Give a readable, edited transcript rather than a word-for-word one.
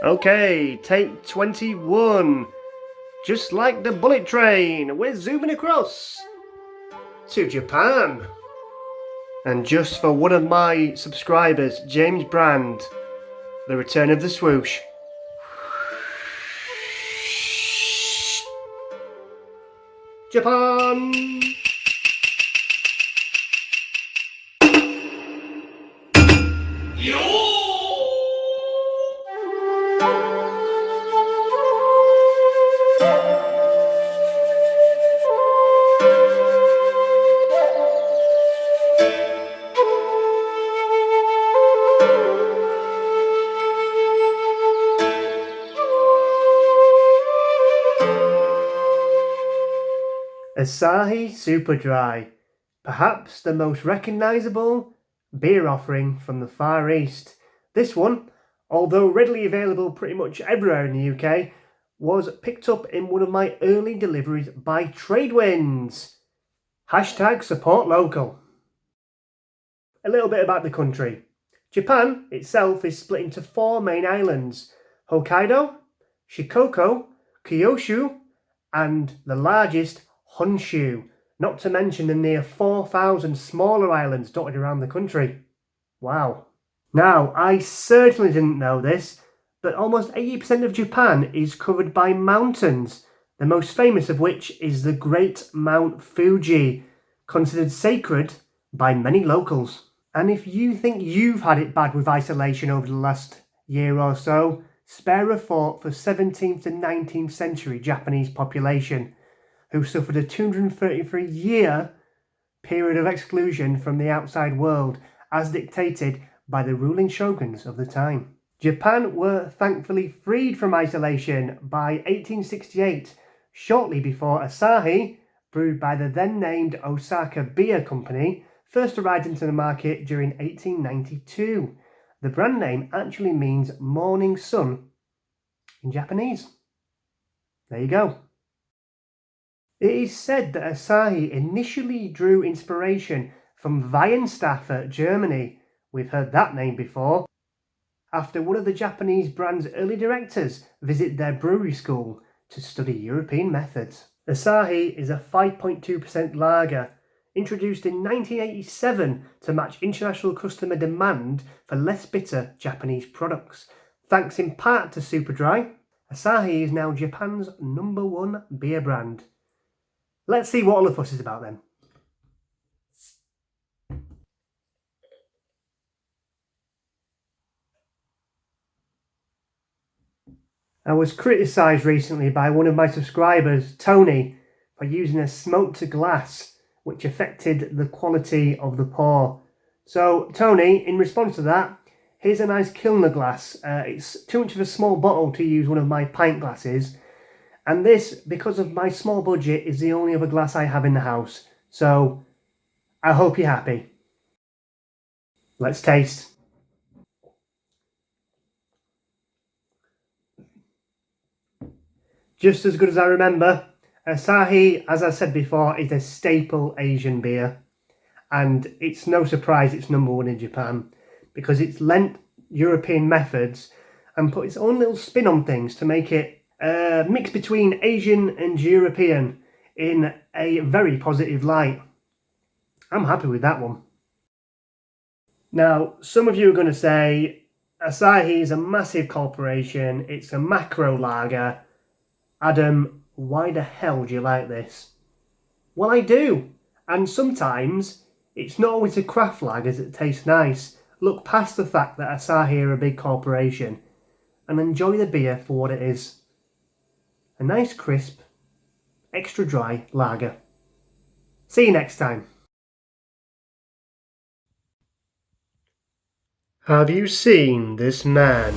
Okay, take 21. Just like the bullet train, we're zooming across to Japan. And just for one of my subscribers, James Brand, the return of the swoosh. Japan! Asahi Super Dry, perhaps the most recognisable beer offering from the Far East. This one, although readily available pretty much everywhere in the UK, was picked up in one of my early deliveries by Tradewinds. Hashtag support local. A little bit about the country. Japan itself is split into 4 main islands: Hokkaido, Shikoku, Kyushu, and the largest, Honshu, not to mention the near 4,000 smaller islands dotted around the country. Wow. Now, I certainly didn't know this, but almost 80% of Japan is covered by mountains, the most famous of which is the Great Mount Fuji, considered sacred by many locals. And if you think you've had it bad with isolation over the last year or so, spare a thought for 17th to 19th century Japanese population, who suffered a 233-year period of exclusion from the outside world as dictated by the ruling shoguns of the time. Japan were thankfully freed from isolation by 1868, shortly before Asahi, brewed by the then named Osaka Beer Company, first arrived into the market during 1892. The brand name actually means morning sun in Japanese. There you go. It is said that Asahi initially drew inspiration from Weihenstephan, Germany. We've heard that name before. After one of the Japanese brand's early directors visited their brewery school to study European methods. Asahi is a 5.2% lager, introduced in 1987 to match international customer demand for less bitter Japanese products. Thanks in part to Super Dry, Asahi is now Japan's #1 beer brand. Let's see what all the fuss is about then. I was criticised recently by one of my subscribers, Tony, for using a smoke to glass, which affected the quality of the pour. So, Tony, in response to that, here's a nice Kilner glass. It's too much of a small bottle to use one of my pint glasses. And this, because of my small budget, is the only other glass I have in the house. So, I hope you're happy. Let's taste. Just as good as I remember. Asahi, as I said before, is a staple Asian beer. And it's no surprise it's #1 in Japan, because it's lent European methods and put its own little spin on things to make it a mix between Asian and European in a very positive light. I'm happy with that one. Now, some of you are going to say, Asahi is a massive corporation, it's a macro lager. Adam, why the hell do you like this? Well, I do. And sometimes it's not always the craft lagers that taste nice. Look past the fact that Asahi are a big corporation and enjoy the beer for what it is. A nice crisp, extra dry lager. See you next time. Have you seen this man?